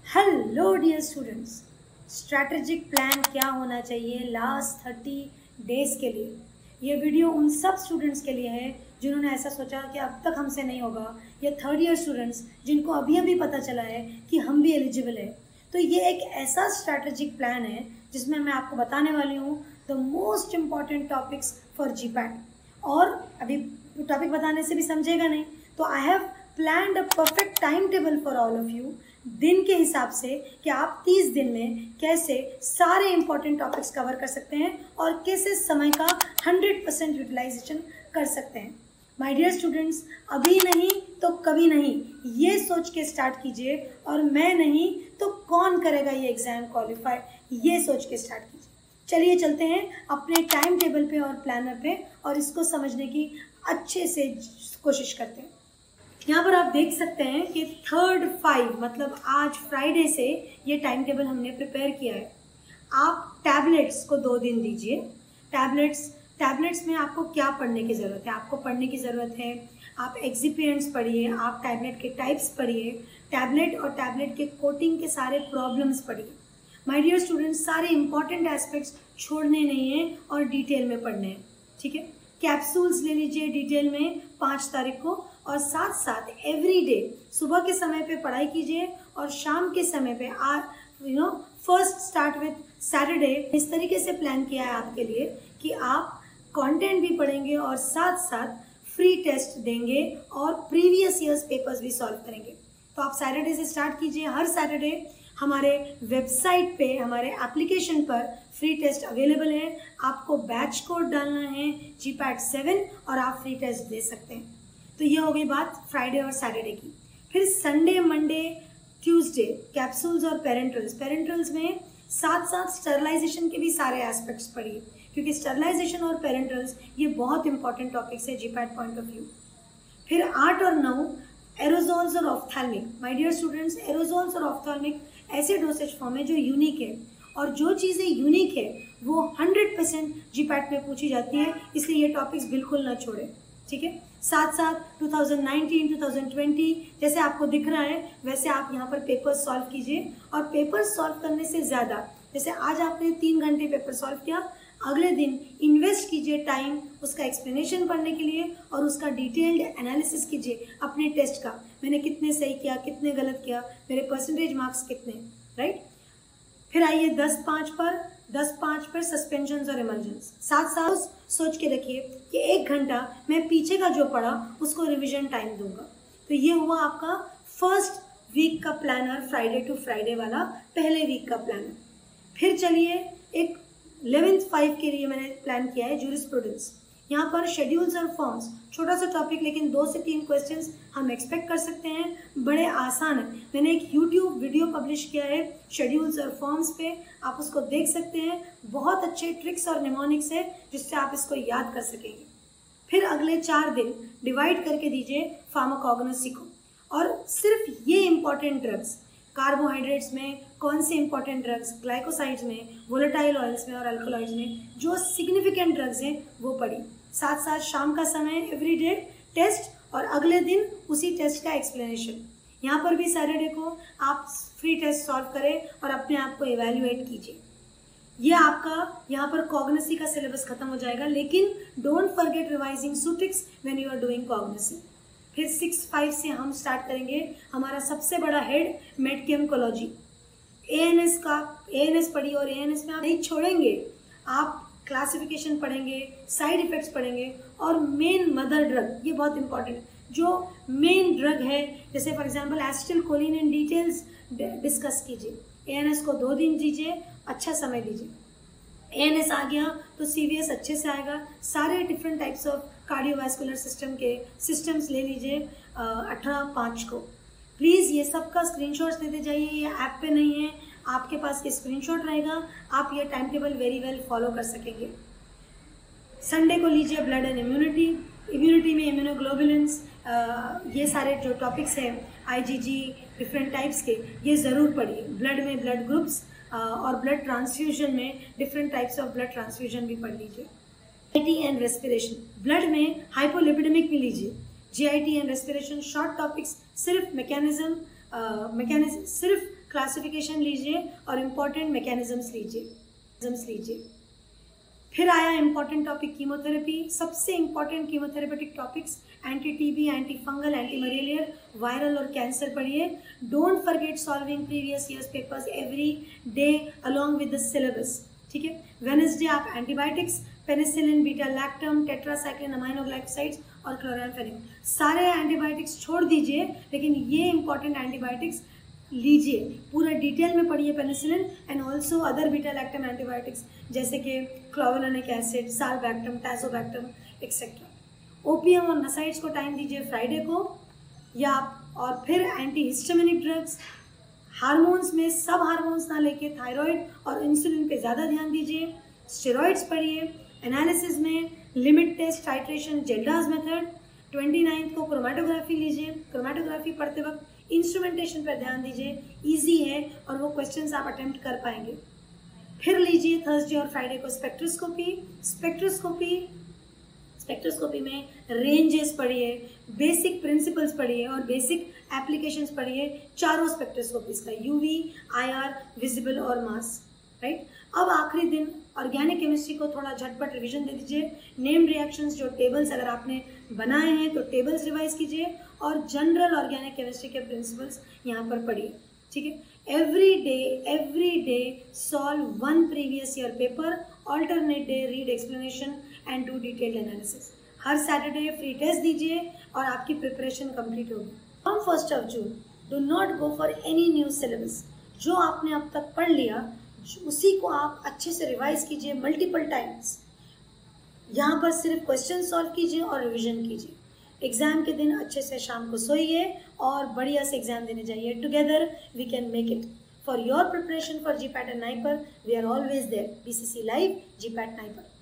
Hello dear students, strategic plan क्या होना चाहिए लास्ट 30 डेज के लिए। ये वीडियो उन सब स्टूडेंट्स के लिए है जिन्होंने ऐसा सोचा कि अब तक हमसे नहीं होगा, या थर्ड ईयर स्टूडेंट्स जिनको अभी अभी पता चला है कि हम भी एलिजिबल है। तो ये एक ऐसा स्ट्रैटेजिक प्लान है जिसमें मैं आपको बताने वाली हूँ the most important topics for GPAT. और अभी टॉपिक बताने से भी समझेगा नहीं, तो I have planned a perfect time table for all of you, दिन के हिसाब से कि आप 30 दिन में कैसे सारे इंपॉर्टेंट टॉपिक्स कवर कर सकते हैं और कैसे समय का 100% यूटिलाइजेशन कर सकते हैं। माय डियर स्टूडेंट्स, अभी नहीं तो कभी नहीं, ये सोच के स्टार्ट कीजिए, और मैं नहीं तो कौन करेगा ये एग्ज़ाम क्वालिफाई, ये सोच के स्टार्ट कीजिए। चलिए चलते हैं अपने टाइम टेबल पे और प्लानर पे, और इसको समझने की अच्छे से कोशिश करते हैं। यहाँ पर आप देख सकते हैं कि 3rd 5 मतलब आज फ्राइडे से ये टाइम टेबल हमने प्रिपेयर किया है। आप टैबलेट्स को 2 दिन दीजिए। टैबलेट्स में आपको क्या पढ़ने की ज़रूरत है? आपको पढ़ने की ज़रूरत है, आप एक्सिपिएंट्स पढ़िए, आप टैबलेट के टाइप्स पढ़िए, टैबलेट और टैबलेट के कोटिंग के सारे प्रॉब्लम्स पढ़िए। माय डियर स्टूडेंट्स, सारे इंपॉर्टेंट एस्पेक्ट्स छोड़ने नहीं हैं और डिटेल में पढ़ने हैं, ठीक है। कैप्सूल्स ले लीजिए डिटेल में 5 तारीख को, और साथ साथ एवरी डे सुबह के समय पे पढ़ाई कीजिए और शाम के समय पे फर्स्ट स्टार्ट विथ सैटरडे। इस तरीके से प्लान किया है आपके लिए कि आप कंटेंट भी पढ़ेंगे और साथ साथ फ्री टेस्ट देंगे और प्रीवियस ईयर्स पेपर्स भी सॉल्व करेंगे। तो आप सैटरडे से स्टार्ट कीजिए। हर सैटरडे हमारे वेबसाइट पे, हमारे एप्लीकेशन पर फ्री टेस्ट अवेलेबल है। आपको बैच कोड डालना है जीपैट 7 और आप फ्री टेस्ट दे सकते हैं। तो ये हो गई बात फ्राइडे और सैटरडे की। फिर संडे, मंडे, ट्यूसडे कैप्सूल्स और पेरेंट्रल्स में साथ साथ स्टरलाइजेशन के भी सारे एस्पेक्ट्स पढ़िए, क्योंकि स्टरलाइजेशन और पेरेंट्रल्स ये बहुत इंपॉर्टेंट टॉपिक्स है जीपैट पॉइंट ऑफ व्यू। फिर 8 और 9 एरोजोल्स और ऑफ्थैल्मिक। माय डियर स्टूडेंट्स, एरोजोल्स और ऑफ्थैल्मिक ऐसे डोसेज फॉर्म है जो यूनिक है, और जो चीज़ें यूनिक है वो 100% जीपैट में पूछी जाती है, इसलिए ये टॉपिक्स बिल्कुल ना छोड़े, ठीक है। साथ साथ 2019, 2020 जैसे आपको दिख रहा है वैसे आप यहाँ पर पेपर सॉल्व कीजिए। और पेपर सॉल्व करने से ज़्यादा, जैसे आज आपने 3 घंटे पेपर सॉल्व किया, अगले दिन इन्वेस्ट कीजिए टाइम उसका एक्सप्लेनेशन पढ़ने के लिए और उसका डिटेल्ड एनालिसिस कीजिए अपने टेस्ट का। मैंने कितने सही किया, कितने गलत किया, मेरे परसेंटेज मार्क्स कितने, राइट। फिर आइए 10-5 पर सस्पेंशन और इमर्जेंस। साथ साथ सोच के रखिए कि 1 घंटा मैं पीछे का जो पढ़ा उसको रिवीजन टाइम दूंगा। तो ये हुआ आपका फर्स्ट वीक का प्लानर, फ्राइडे टू फ्राइडे वाला पहले वीक का प्लानर। फिर चलिए एक 11th 5 के लिए मैंने प्लान किया है जूरिस्प्रूडेंस। यहाँ पर शेड्यूल्स और फॉर्म्स, छोटा सा टॉपिक लेकिन 2 से 3 क्वेश्चंस हम एक्सपेक्ट कर सकते हैं, बड़े आसान है। मैंने एक यूट्यूब वीडियो पब्लिश किया है शेड्यूल्स और फॉर्म्स पे, आप उसको देख सकते हैं। बहुत अच्छे ट्रिक्स और निमोनिक्स है जिससे आप इसको याद कर सकेंगे। फिर अगले 4 दिन डिवाइड करके दीजिए फार्माकोग्नोसी को, और सिर्फ ये इंपॉर्टेंट ड्रग्स, कार्बोहाइड्रेट्स में कौन से इंपॉर्टेंट ड्रग्स, ग्लाइकोसाइड्स में, वोलेटाइल ऑयल्स में और अल्कोलॉइड्स में जो सिग्निफिकेंट ड्रग्स हैं वो पढ़ी। साथ साथ शाम का समय एवरीडे टेस्ट और अगले दिन उसी टेस्ट का एक्सप्लेनेशन। यहाँ पर भी सैटरडे को आप फ्री टेस्ट सॉल्व करें और अपने आप को इवेल्युएट कीजिए। ये आपका यहाँ पर कॉग्निसी का सिलेबस खत्म हो जाएगा, लेकिन don't forget revising ceutics when you are doing cognosy. फिर 6-5 से हम स्टार्ट करेंगे हमारा सबसे बड़ा हेड मेडकेमकोलॉजी। एएनएस पढ़िए, और एएनएस में आप नहीं छोड़ेंगे, आप क्लासिफिकेशन पढ़ेंगे, साइड इफेक्ट्स पढ़ेंगे, और मेन मदर ड्रग, ये बहुत इंपॉर्टेंट, जो मेन ड्रग है, जैसे for example acetylcholine in details discuss कीजिए। एएनएस को 2 दिन दीजिए, अच्छा समय दीजिए। एएनएस आ गया तो सीवीएस अच्छे से आएगा। सारे different types of cardiovascular system के सिस्टम्स ले लीजिए 18/5 को। प्लीज़ ये सब का स्क्रीनशॉट्स लेते जाइए, ये ऐप पे नहीं है, आपके पास ये स्क्रीनशॉट रहेगा, आप ये time table very well follow कर सकेंगे। संडे को लीजिए ब्लड एंड इम्यूनिटी में इम्यूनोग्लोबुलिन्स, ये सारे जो टॉपिक्स हैं आईजीजी डिफरेंट टाइप्स के, ये ज़रूर पढ़िए। ब्लड में ब्लड ग्रुप्स और ब्लड ट्रांसफ्यूजन में different types of blood transfusion भी पढ़ लीजिए। जीआईटी एंड रेस्पिरेशन, ब्लड में हाइपोलिपिडेमिक भी लीजिए। GIT and respiration short topics, सिर्फ मैकेनिज्म सिर्फ क्लासिफिकेशन लीजिए और इम्पॉर्टेंट मैकेनिज्म्स लीजिए। फिर आया इम्पॉर्टेंट टॉपिक कीमोथेरेपी। सबसे important chemotherapeutic topics anti TB, anti fungal, anti malarial, viral और कैंसर पढ़िए। Don't forget solving previous years papers every day along with the syllabus, ठीक है। वेडनेसडे आप antibiotics, penicillin, beta lactam, tetracycline, aminoglycosides और क्लोराम्फेनिन, सारे antibiotics छोड़ दीजिए, लेकिन ये इंपॉर्टेंट एंटीबायोटिक्स लीजिए। पूरा डिटेल में पढ़िए penicillin and also other beta lactam antibiotics जैसे कि क्लोवेलेनिक एसिड, साल्बैक्टम, टैजोबैक्टम एक्सेट्रा। ओपियम और नसाइड्स को टाइम दीजिए फ्राइडे को या और फिर एंटी हिस्टामिनिक ड्रग्स, हार्मोन्स में सब हार्मोन्स ना लेके थायराइड और इंसुलिन पे ज़्यादा ध्यान दीजिए। स्टेरॉइड्स पढ़िए। एनालिसिस में लिमिट टेस्ट, टाइट्रेशन, जेल्डास मेथड। 29 को क्रोमेटोग्राफी लीजिए। क्रोमेटोग्राफी पढ़ते वक्त इंस्ट्रूमेंटेशन पर ध्यान दीजिए, इजी है और वो क्वेश्चंस आप अटेम्प्ट कर पाएंगे। फिर लीजिए थर्सडे और फ्राइडे को स्पेक्ट्रोस्कोपी में रेंजेस पढ़िए, बेसिक प्रिंसिपल्स पढ़िए और बेसिक एप्लीकेशंस पढ़िए चारों स्पेक्ट्रोस्कोपीज का, यूवी, आईआर, विजिबल और मास, राइट। अब आखिरी दिन ऑर्गेनिक केमिस्ट्री को थोड़ा झटपट रिवीजन दे दीजिए। नेम रिएक्शंस जो टेबल्स अगर आपने बनाए हैं तो टेबल्स रिवाइज कीजिए और जनरल ऑर्गेनिक केमिस्ट्री के प्रिंसिपल्स यहाँ पर पढ़िए, ठीक है। Every day solve one previous year paper, alternate day read explanation and do detailed analysis. हर सैटरडे फ्री टेस्ट दीजिए और आपकी प्रिपरेशन कंप्लीट होगी। From 1 June do not go for any new syllabus. जो आपने अब तक पढ़ लिया उसी को आप अच्छे से रिवाइज कीजिए मल्टीपल टाइम्स। यहाँ पर सिर्फ क्वेश्चन सॉल्व कीजिए और रिवीजन कीजिए। एग्जाम के दिन अच्छे से शाम को सोइए और बढ़िया से एग्जाम देने जाइए। Together we can make it. For your preparation for GPAT and NIPER we are always there. BCC live, GPAT, NIPER.